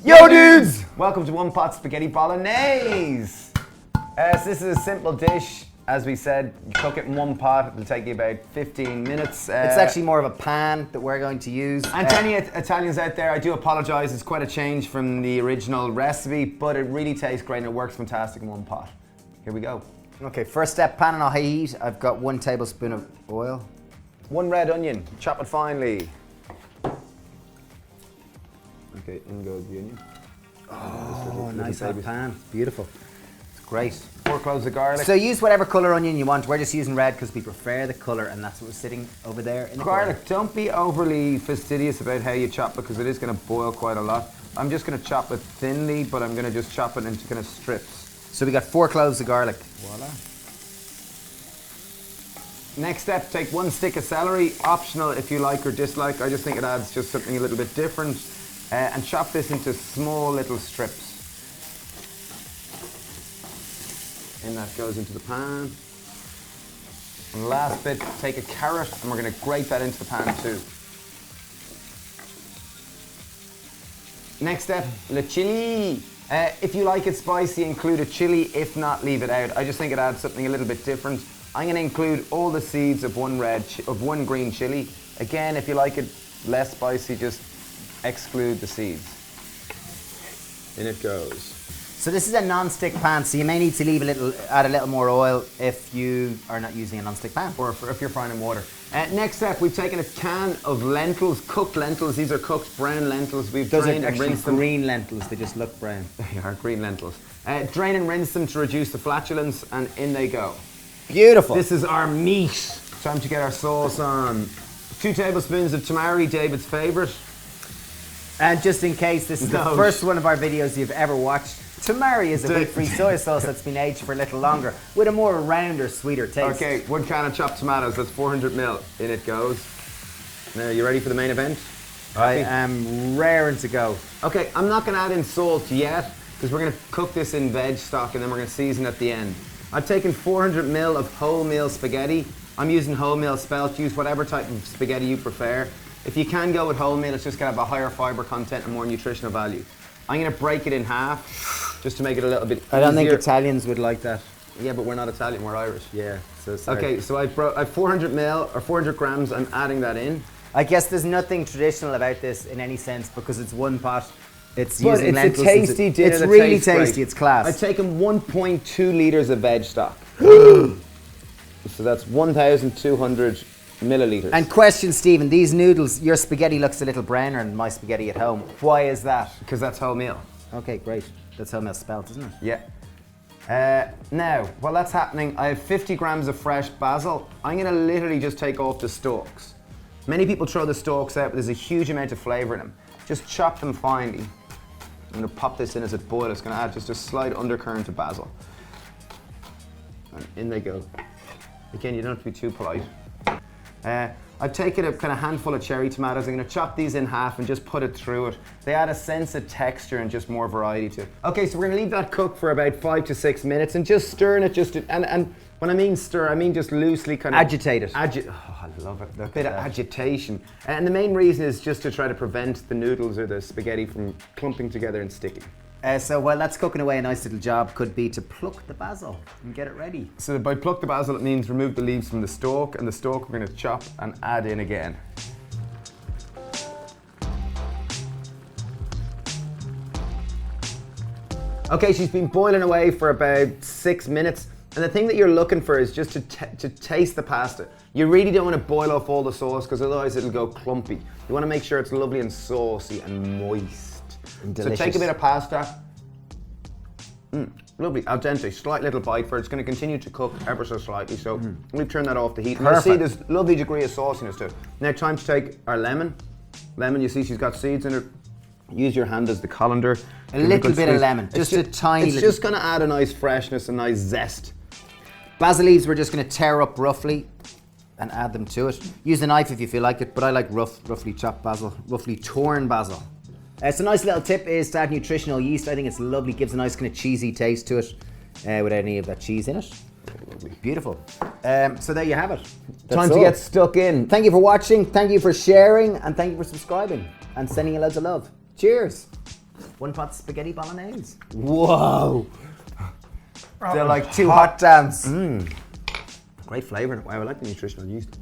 Yo dudes! Welcome to One Pot Spaghetti Bolognese. So this is a simple dish. As we said, you cook it in one pot. It'll take you about 15 minutes. It's actually more of a pan that we're going to use. And to any Italians out there, I do apologise. It's quite a change from the original recipe, but it really tastes great and it works fantastic in one pot. Here we go. Okay, first step, pan on high heat. I've got 1 tablespoon of oil. 1 red onion, chop it finely. Okay, in goes the onion. Oh, nice hot pan. Beautiful. It's great. 4 cloves of garlic. So use whatever colour onion you want. We're just using red because we prefer the colour, and that's what was sitting over there in the garlic, corner. don't be overly fastidious about how you chop it because it is going to boil quite a lot. I'm just going to chop it thinly, but I'm going to just chop it into kind of strips. So we got 4 cloves of garlic. Voila. Next step, take 1 stick of celery, optional if you like or dislike. I just think it adds just something a little bit different. And chop this into small little strips. And that goes into the pan. And last bit, take a carrot and we're going to grate that into the pan too. Next step, le chili. If you like it spicy, include a chili. If not, leave it out. I just think it adds something a little bit different. I'm going to include all the seeds of one green chili. Again, if you like it less spicy, just exclude the seeds. In it goes. So this is a non-stick pan, so you may need to add a little more oil if you are not using a non-stick pan. Or if you're frying in water. Next step, we've taken a can of lentils, cooked lentils. These are cooked brown lentils. We've drained and rinsed them. Green lentils, they just look brown. They are green lentils. Drain and rinse them to reduce the flatulence, and in they go. Beautiful. This is our meat. Time to get our sauce on. 2 tablespoons of tamari, David's favourite. And just in case this is the first one of our videos you've ever watched, tamari is a wheat-free soy sauce that's been aged for a little longer with a more rounder, sweeter taste. Okay, 1 can of chopped tomatoes, that's 400 ml. In it goes. Now, you ready for the main event? I am raring to go. Okay, I'm not going to add in salt yet because we're going to cook this in veg stock and then we're going to season at the end. I've taken 400 ml of wholemeal spaghetti. I'm using wholemeal spelt. Use whatever type of spaghetti you prefer. If you can go with wholemeal, it's just going to have a higher fibre content and more nutritional value. I'm going to break it in half just to make it a little bit easier. I don't think Italians would like that. Yeah, but we're not Italian, we're Irish. Yeah, so sorry. Okay, so I've 400 ml or 400 grams, I'm adding that in. I guess there's nothing traditional about this in any sense because it's one pot. It's but using lentils. It's a tasty dinner. It's really tasty, great. it's class. I've taken 1.2 litres of veg stock. So that's 1,200 millilitres. And question, Stephen, these noodles, your spaghetti looks a little browner than my spaghetti at home. Why is that? Because that's wholemeal. Okay, great. That's wholemeal spelt, isn't it? Yeah. Now, while that's happening, I have 50 grams of fresh basil. I'm going to literally just take off the stalks. Many people throw the stalks out, but there's a huge amount of flavour in them. Just chop them finely. I'm going to pop this in as it boils. It's going to add just a slight undercurrent of basil. And in they go. Again, you don't have to be too polite. I've taken a kind of handful of cherry tomatoes. I'm going to chop these in half and just put it through it. They add a sense of texture and just more variety to it. Okay, so we're going to leave that cook for about 5 to 6 minutes and just stirring it and when I mean stir, I mean just loosely kind of... Agitate it. Oh, I love it. A bit of agitation. And the main reason is just to try to prevent the noodles or the spaghetti from clumping together and sticking. So while that's cooking away, a nice little job could be to pluck the basil and get it ready. So by pluck the basil, it means remove the leaves from the stalk, and the stalk we're going to chop and add in again. Okay, she's been boiling away for about 6 minutes. And the thing that you're looking for is just to taste the pasta. You really don't want to boil off all the sauce because otherwise it'll go clumpy. You want to make sure it's lovely and saucy and moist. So take a bit of pasta. Lovely, al dente, slight little bite for it. It's going to continue to cook ever so slightly. So we've turned that off the heat. And you see there's lovely degree of sauciness to it. Now time to take our lemon. Lemon, you see she's got seeds in it. Use your hand as the colander. A little bit of lemon, just a tiny little. It's just going to add a nice freshness, a nice zest. Basil leaves we're just going to tear up roughly and add them to it. Use a knife if you feel like it, but I like roughly chopped basil, roughly torn basil. So a nice little tip is to add nutritional yeast. I think it's lovely, gives a nice kind of cheesy taste to it without any of that cheese in it. Beautiful. So there you have it. Time to get stuck in. Thank you for watching, thank you for sharing, and thank you for subscribing and sending you loads of love. Cheers. One pot spaghetti bolognese. Whoa! They're like Two hot dams. great flavour. Wow, I like the nutritional yeast.